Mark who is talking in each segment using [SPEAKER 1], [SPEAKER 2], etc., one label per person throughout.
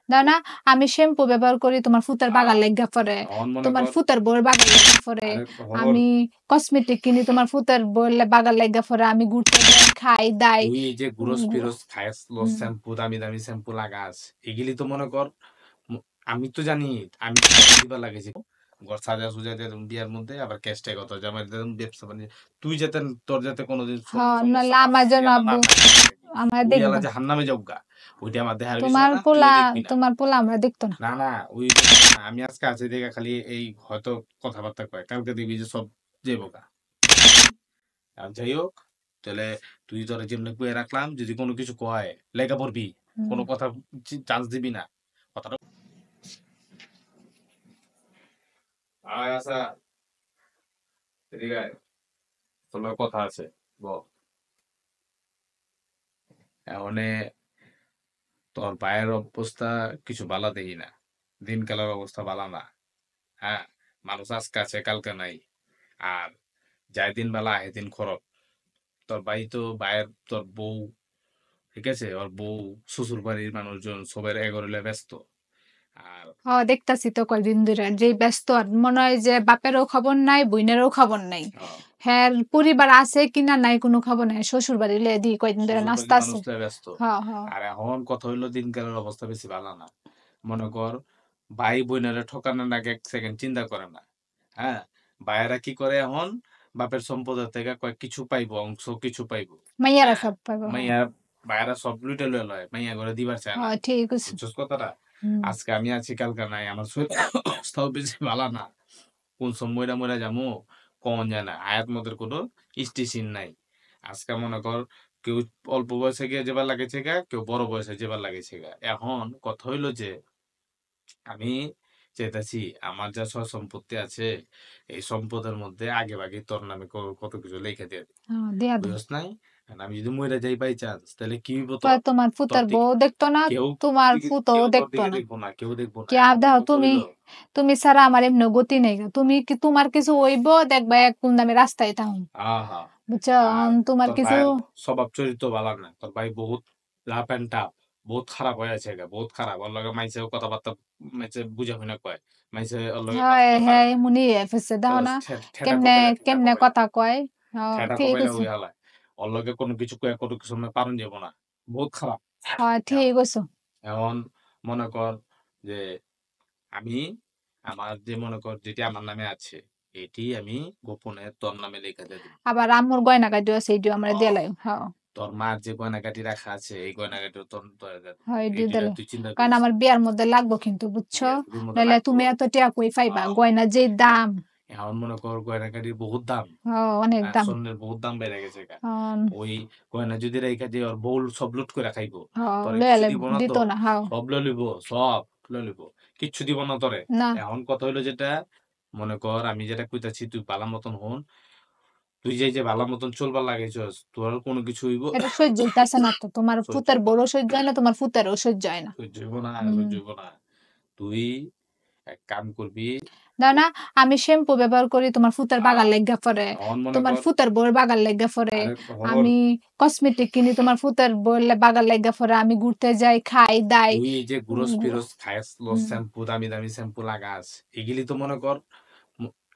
[SPEAKER 1] দাও না আমি শ্যাম্পু ব্যবহার করি তোমার ফুতের বাগার লাগা পরে
[SPEAKER 2] এখন মনে
[SPEAKER 1] তোমার
[SPEAKER 2] কর
[SPEAKER 1] ফুতের বউর বাগার লাগা পরে
[SPEAKER 2] আরে হর
[SPEAKER 1] আমি কসমেটিক কিনি তোমার ফুতের বউর বাগার লাগা পরে আমি ঘুরতে যাই খাই দাই
[SPEAKER 2] তুই এই যে গুরস
[SPEAKER 1] উম,
[SPEAKER 2] ফিরোস খায়াস লস
[SPEAKER 1] উম,
[SPEAKER 2] শ্যাম্পু দামি দামি শ্যাম্পু লাগাস এগুলি তো মনে কর আমি তো জানি আমি তো দিবার লাগেছি ঘর সাজা সুজা দিয়ে তুমি বিয়ার মধ্যে আবার ক্যাশটাই কত জামাই ব্যবসা বাণিজ্য তুই যাতে তোর যাতে কোনোদিন
[SPEAKER 1] হ্যাঁ
[SPEAKER 2] সমস্যা
[SPEAKER 1] নাহলে
[SPEAKER 2] না
[SPEAKER 1] আমার জন্য
[SPEAKER 2] ইয়ালা না
[SPEAKER 1] আব্বু
[SPEAKER 2] থাকে
[SPEAKER 1] আমার
[SPEAKER 2] ওই এলা
[SPEAKER 1] দেখবা
[SPEAKER 2] যে হান্নামে যাবগা ওইটা আমার দেখার বিষয়
[SPEAKER 1] তোমার
[SPEAKER 2] না তুইও
[SPEAKER 1] পোলা
[SPEAKER 2] দেখবি না
[SPEAKER 1] তোমার পোলা আমরা দেখতো না
[SPEAKER 2] না না ওই আমি আজকে আছে দেখে খালি এই হয়তো কথাবার্তা কয় কালকে দেখবি যে সব যাইবগা আর যাই হোক তাহলে তুই তোর যেমনি কুয়ে রাখলাম যদি কোনো কিছু কয় লেখা পড়বি
[SPEAKER 1] হুম।
[SPEAKER 2] কোনো কথা চান্স দিবি না কথাটা আয় আসা এদিকে আয়, তোর লগে কথা আছে বল এখন তোর পায়ের অবস্থা কিছু বালা দেখি না দিনকালের অবস্থা বালা না হ্যাঁ মানুষ আজকে আছে কালকে নাই আর যাই দিন বেলা আহে দিন খরচ তোর ভাই তো ভাইয়ের তোর বউ ঠিক আছে ওর বউ শ্বশুর বাড়ির মানুষজন সবের এগোরে ব্যস্ত আর
[SPEAKER 1] দেখতাছি তো কয়দিন ধরে যে ব্যস্ত আর মনে হয় যে বাপেরও খবর নাই বইনেরও খবর নাই
[SPEAKER 2] আহ,
[SPEAKER 1] হ্যাঁ পরিবার আছে কিনা নাই কোনো খবর নাই শ্বশুর বাড়ি লে দি কয়দিন ধরে
[SPEAKER 2] শ্বশুর
[SPEAKER 1] নাস্তা
[SPEAKER 2] বাড়ির
[SPEAKER 1] আছে
[SPEAKER 2] মানুষরা ব্যস্ত
[SPEAKER 1] হ্যাঁ হ্যাঁ
[SPEAKER 2] আর এখন কথা হইলো দিনকালের অবস্থা বেশি ভালো না মনে কর ভাই বোনেরা ঠকানোর আগে এক সেকেন্ড চিন্তা করে না হ্যাঁ ভাইয়েরা কি করে এখন বাপের সম্পদের থেকে কয়েক কিছু পাইবো অংশ কিছু পাইবো
[SPEAKER 1] মাইয়ারা
[SPEAKER 2] হ্যাঁ
[SPEAKER 1] সব পাবো হ্যাঁ
[SPEAKER 2] মাইয়া ভাইয়েরা সব লুটে লয়ে লয় মাইয়া করে দিবার চায় না
[SPEAKER 1] হ্যাঁ ঠিক আছে
[SPEAKER 2] বুঝছস কথাটা
[SPEAKER 1] হুম।
[SPEAKER 2] আজকে আমি আছি কালকে নাই আমার শরীর অবস্থাও বেশি ভালো না কোন সময় মইরা মইরা যামু কখন যায় না আয়াত মতের কোনো স্টেশন নাই আজকে মনে কর কেউ অল্প বয়সে গিয়ে যেবার লাগেছে গা কেউ বড় বয়সে যেবার লাগেছে গা এখন কথা হইলো যে আমি চাইতাছি আমার যা সয় সম্পত্তি আছে এই সম্পদের মধ্যে আগে ভাগে তোর নামে কত কিছু লিখে দিয়ে দিই
[SPEAKER 1] হ্যাঁ দিয়া দাও
[SPEAKER 2] বুঝছ নাই আর আমি যদি মরে যাই বাই চান্স তাহলে কি হইব
[SPEAKER 1] পরে
[SPEAKER 2] তোর
[SPEAKER 1] তোমার
[SPEAKER 2] তোর
[SPEAKER 1] ফুতের
[SPEAKER 2] দিকে
[SPEAKER 1] বউ দেখতো না
[SPEAKER 2] কেউ
[SPEAKER 1] তোমার ফুতও
[SPEAKER 2] কেউ তোর
[SPEAKER 1] দেখতো
[SPEAKER 2] দিকে
[SPEAKER 1] না
[SPEAKER 2] দেখবো না কেউ দেখবো না
[SPEAKER 1] কি আর
[SPEAKER 2] এখন
[SPEAKER 1] দেখো
[SPEAKER 2] কত
[SPEAKER 1] তুমি
[SPEAKER 2] হইলো
[SPEAKER 1] তুমি ছাড়া আমার এমনি গতি নেই গা। তুমি কি তোমার কিছু হইব দেখবা এক কোন দামে রাস্তায় থাকুন
[SPEAKER 2] আহা
[SPEAKER 1] বুঝছো
[SPEAKER 2] আর
[SPEAKER 1] তোমার
[SPEAKER 2] তোর
[SPEAKER 1] কিছু
[SPEAKER 2] ভাইয়ের স্বভাব চরিত্র ভালো না তোর ভাই বহুত লাফ এন্ড টাপ বহুত খারাপ হয়ে আছে গা বহুত খারাপ ওর লগে মাইসে কথাবার্তা মাইসে বুঝা শুনা কয় মাইসে ওর লগে কথা
[SPEAKER 1] হ্যাঁ
[SPEAKER 2] কথা
[SPEAKER 1] হ্যাঁ এমনি ফেসে দেখো না
[SPEAKER 2] ঠেটা
[SPEAKER 1] কেমনে
[SPEAKER 2] কপাইলা ঠেটা
[SPEAKER 1] কেমনে
[SPEAKER 2] কপাইলা
[SPEAKER 1] কথা কয় হ্যাঁ
[SPEAKER 2] ঠেটা
[SPEAKER 1] ঠিক
[SPEAKER 2] কপাইলা
[SPEAKER 1] আছে
[SPEAKER 2] হই হালায় ওর লগে কোনো কিছু কয়ে কোনো কিছু পারন যাব না বহুত খারাপ
[SPEAKER 1] হ্যাঁ ঠিক আছে
[SPEAKER 2] এখন মনে কর যে আমি আমার যে মনে কর যেটি আমার নামে আছে এটি আমি গোপনে তোর নামে লেখা দিয়ে দিব
[SPEAKER 1] আবার আম্মুর গয়না কাটিও আছে এইটিও আমার দিয়ে লাই হ্যাঁ
[SPEAKER 2] তোর মার যে গয়নাগাটি রাখা আছে এই গয়নাগাটি তোর তোর
[SPEAKER 1] হ্যাঁ
[SPEAKER 2] এই
[SPEAKER 1] এইটিও
[SPEAKER 2] দুইটা
[SPEAKER 1] দিলে
[SPEAKER 2] তুই চিন্তা
[SPEAKER 1] কারণ
[SPEAKER 2] করিস
[SPEAKER 1] আমার
[SPEAKER 2] না
[SPEAKER 1] বিয়ার মধ্যে লাগবো কিন্তু বুঝছো
[SPEAKER 2] বিয়ার শুরুর মধ্যে
[SPEAKER 1] নাহলে
[SPEAKER 2] লাগবো
[SPEAKER 1] তুমি এত টিয়া কই পাইবা গয়না যে দাম
[SPEAKER 2] এখন মনে কর গয়নাগাটির বহুত দাম
[SPEAKER 1] অনেক দাম
[SPEAKER 2] স্বর্ণের বহুত দাম বেড়ে গেছে গা
[SPEAKER 1] আহ,
[SPEAKER 2] ওই গয়না যদি রেখে দিয়ে ওর বউল সব লুট করে খাইবো তোরে
[SPEAKER 1] লয়ে
[SPEAKER 2] কিছু
[SPEAKER 1] লাই
[SPEAKER 2] দিব না
[SPEAKER 1] দিত
[SPEAKER 2] তো
[SPEAKER 1] না হ্যাঁ
[SPEAKER 2] সব লয়ে লিব সব লয়ে লিব কিচ্ছু দিব না তোরে
[SPEAKER 1] না
[SPEAKER 2] এখন কথা হইলো যেটা মনে কর আমি যেটা কইতাছি তুই ভালো মতন হন তুই যে যে ভালো মতন চলবার লাগাইছস তোর কোনো কিছু হইব
[SPEAKER 1] এটা সহ্য হইতাছে না তো তোমার
[SPEAKER 2] সহ্য
[SPEAKER 1] ফুতের
[SPEAKER 2] হইব
[SPEAKER 1] বড়
[SPEAKER 2] না
[SPEAKER 1] সহ্য হয় না তোমার ফুতেরও সহ্য হয় না
[SPEAKER 2] সহ্য হইব না
[SPEAKER 1] হুম
[SPEAKER 2] সহ্য হইব না তুই এক কাম করবি
[SPEAKER 1] দাও না আমি শ্যাম্পু ব্যবহার করি তোমার ফুতের বাগার
[SPEAKER 2] আহ
[SPEAKER 1] লাগা পরে
[SPEAKER 2] এখন মনে
[SPEAKER 1] তোমার
[SPEAKER 2] কর
[SPEAKER 1] ফুতের বউর বাগার লাগা পরে
[SPEAKER 2] আরে হর
[SPEAKER 1] আমি কসমেটিক কিনি তোমার ফুতের বউর বাগার লাগা পরে আমি ঘুরতে যাই খাই দাই
[SPEAKER 2] তুই এই যে গুরস
[SPEAKER 1] উম,
[SPEAKER 2] ফিরোস খায়াস লস
[SPEAKER 1] উম,
[SPEAKER 2] শ্যাম্পু দামি দামি শ্যাম্পু লাগাস এগুলি তো মনে কর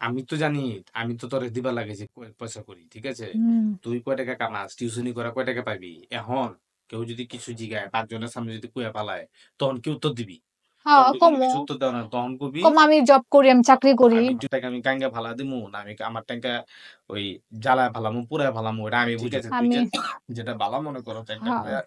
[SPEAKER 2] আমি তো জানি আমি তো তোরে দিবা লাগেছি পয়সা করি ঠিক আছে
[SPEAKER 1] উম,
[SPEAKER 2] তুই কয় টাকা কামাস টিউশনি করা কয় টাকা পাবি এখন কেউ যদি কিছু জিগায় পাঁচজনের সামনে যদি কুয়া পালায় তখন কি উত্তর দিবি
[SPEAKER 1] হ্যাঁ
[SPEAKER 2] তখন তো কোনো
[SPEAKER 1] কমো
[SPEAKER 2] কিছু উত্তর দেওয়া না তখন কবি
[SPEAKER 1] কম আমি জব করি আমি চাকরি করি
[SPEAKER 2] আমি টাকা আমি কাঙ্গা ফালা দিমু না আমি আমার টাকা ওই জ্বালায় ফালামু পুরায় ফালামু ওটা আমি ঠিক আছে তুই
[SPEAKER 1] আমি
[SPEAKER 2] যে যেটা বালা মনে করো একটা
[SPEAKER 1] হ্যাঁ
[SPEAKER 2] কয়া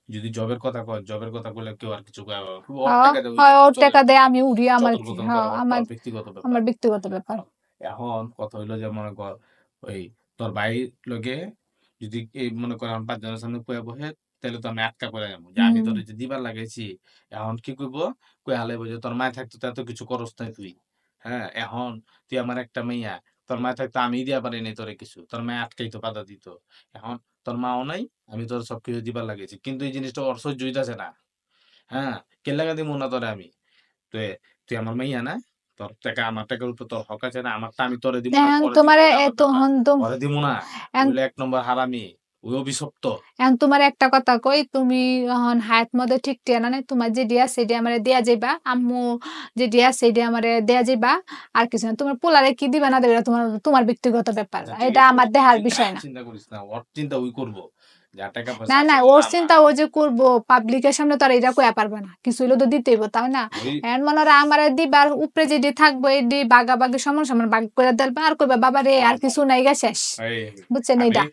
[SPEAKER 2] যদি জবের কথা কয় জবের কথা বললে কেউ আর কিছু কয় ওর
[SPEAKER 1] হ্যাঁ
[SPEAKER 2] টাকা দেবো
[SPEAKER 1] হয় ওর
[SPEAKER 2] চলে
[SPEAKER 1] টাকা দেয় আমি উড়ি আমার
[SPEAKER 2] চতর
[SPEAKER 1] কি
[SPEAKER 2] পতন
[SPEAKER 1] হ্যাঁ
[SPEAKER 2] করা
[SPEAKER 1] আমার
[SPEAKER 2] ওর ব্যক্তিগত ব্যাপার
[SPEAKER 1] আমার ব্যক্তিগত ব্যাপার
[SPEAKER 2] এখন কথা হইলো যে মনে কর ওই তোর ভাই লগে যদি এই মনে কর আমার পাঁচজনের সামনে কয়ে বসে তাহলে তো আমি আটকা করে যাবো যে আমি
[SPEAKER 1] হুম
[SPEAKER 2] তোর যে দিবার লাগাইছি এখন কি করবো কয়ে হালাইবো যে তোর মায় থাকতো তো এত কিছু করস নাই তুই হ্যাঁ এখন তুই আমার একটা মেইয়া তোর মায় থাকতো আমি দিয়া পারি নাই তোরে কিছু তোর মায় আটকাইতো বাধা দিত এখন তোর মাও নাই আমি তোর সবকিছু দিবার লাগাইছি কিন্তু এই জিনিসটা ওর সহ্য হইতাছে না হ্যাঁ কে লাগা দিব না তোরে আমি তুই তুই আমার মাইয়া না তোর টাকা আমার টাকার উপর তোর হক আছে না আমারটা আমি তোরে দিব না
[SPEAKER 1] এখন
[SPEAKER 2] পরে দিব
[SPEAKER 1] তোমার
[SPEAKER 2] ওটা আমার
[SPEAKER 1] এত
[SPEAKER 2] ব্যাপার
[SPEAKER 1] হন তো
[SPEAKER 2] পরে দিব না
[SPEAKER 1] এখন
[SPEAKER 2] ওইলে এক নম্বর হারামি ওই অভিশপ্ত।
[SPEAKER 1] এখন তোমার একটা কথা কই, তুমি এখন হায়াত মধ্যে ঠিক টিয়া না নাই, তোমার যে দিয়া সেটি আমারে দেয়া যাইবা, আম্মু যে দিয়া সেটি আমারে দেয়া যাইবা, আর কিছু না। তোমার পোলারে কি দিবা না দিবা এটা তোমার তোমার ব্যক্তিগত ব্যাপার,
[SPEAKER 2] আচ্ছা ঠিক
[SPEAKER 1] এটা
[SPEAKER 2] আছে,
[SPEAKER 1] আমার দেহার বিষয় না।
[SPEAKER 2] চিন্তা করিস না, ওর চিন্তা ওই করবো, যা টাকা পয়সা
[SPEAKER 1] না
[SPEAKER 2] আছে
[SPEAKER 1] না,
[SPEAKER 2] এগুলো
[SPEAKER 1] ওর
[SPEAKER 2] আমার।
[SPEAKER 1] চিন্তা ও যে করবো পাবলিকের সামনে তো আর এটা কয়া পারবে না, কিছু হইলে তো দিতেইব, তাই না?
[SPEAKER 2] ওই
[SPEAKER 1] এখন মনে হয় আমারে দিবার উপরে যেটি থাকবো এটি বাগাবাগি সমান সমান ভাগ করে দেবা, আর কইবা বাবা রে আর কিছু নাই গা শেষ।
[SPEAKER 2] এই
[SPEAKER 1] বুঝছেন
[SPEAKER 2] আমি
[SPEAKER 1] এইটা?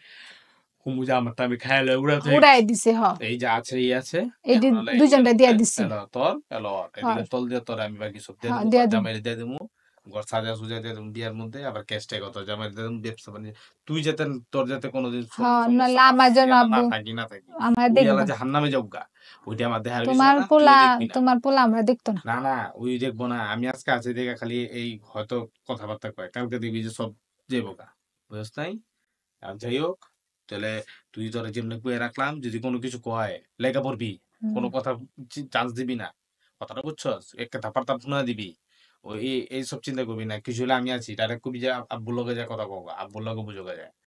[SPEAKER 2] হুমু আমারটা আমি খাইলে উড়া থাকি।
[SPEAKER 1] উড়াই দিছে
[SPEAKER 2] এই যে আছে এই আছে,
[SPEAKER 1] এটি
[SPEAKER 2] এখন হলো এদিকের
[SPEAKER 1] দুইজনটা দিয়া
[SPEAKER 2] মধ্যে
[SPEAKER 1] দিছি।
[SPEAKER 2] এলো তোর এলো ওর। এদিকে
[SPEAKER 1] হয়,
[SPEAKER 2] তল দিয়ে তোর আমি বাকি সব দিয়ে
[SPEAKER 1] হ্যাঁ
[SPEAKER 2] দেবো,
[SPEAKER 1] দিয়া দিন।
[SPEAKER 2] জামাইরে দিয়ে দেবো, ঘর সাজা সুজা দিয়ে দেবো বিয়ার মধ্যে, আবার ক্যাশটাই কত জামাইরে দিয়ে দেবো, ব্যবসা বাণিজ্য। তুই যাতে তোর যাতে কোনোদিন
[SPEAKER 1] হ্যাঁ,
[SPEAKER 2] সমস্যা
[SPEAKER 1] নাহলে
[SPEAKER 2] না
[SPEAKER 1] আমার
[SPEAKER 2] হয়,
[SPEAKER 1] জন্য
[SPEAKER 2] ইয়ালা না
[SPEAKER 1] আব্বু
[SPEAKER 2] থাকি না থাকি,
[SPEAKER 1] আমার
[SPEAKER 2] ওই
[SPEAKER 1] দেখব
[SPEAKER 2] এলা
[SPEAKER 1] না।
[SPEAKER 2] যে হান্নামে যাও গা, ওইটা আমার দেহার বিষয়
[SPEAKER 1] তোমার
[SPEAKER 2] না,
[SPEAKER 1] পোলা,
[SPEAKER 2] তুইও দেখবি না।
[SPEAKER 1] তোমার পোলা আমরা দেখতো না।
[SPEAKER 2] না না, ওই দেখবো না, আমি আজকে আছি দেখে খালি এই হয়তো কথাবার্তা কয়, কালকে দেখবি যে সব যাবো গা, বুঝছ নাই? আর যাই হোক, তাহলে তুই তোর যেমনি কুয়ে রাখলাম, যদি কোনো কিছু কয় লেখা পড়বি,
[SPEAKER 1] হুম।
[SPEAKER 2] কোনো কথা চান্স দিবি না, কথাটা বুঝছস, একটা থাপার তাপ শোনা দিবি। ওই এই সব চিন্তা করবি না, কিছু হলে আমি আছি, ডাইরেক্ট কবি যে আব্বুর লগে যা কথা কব, আব্বুর লগে বুঝোগে যায়।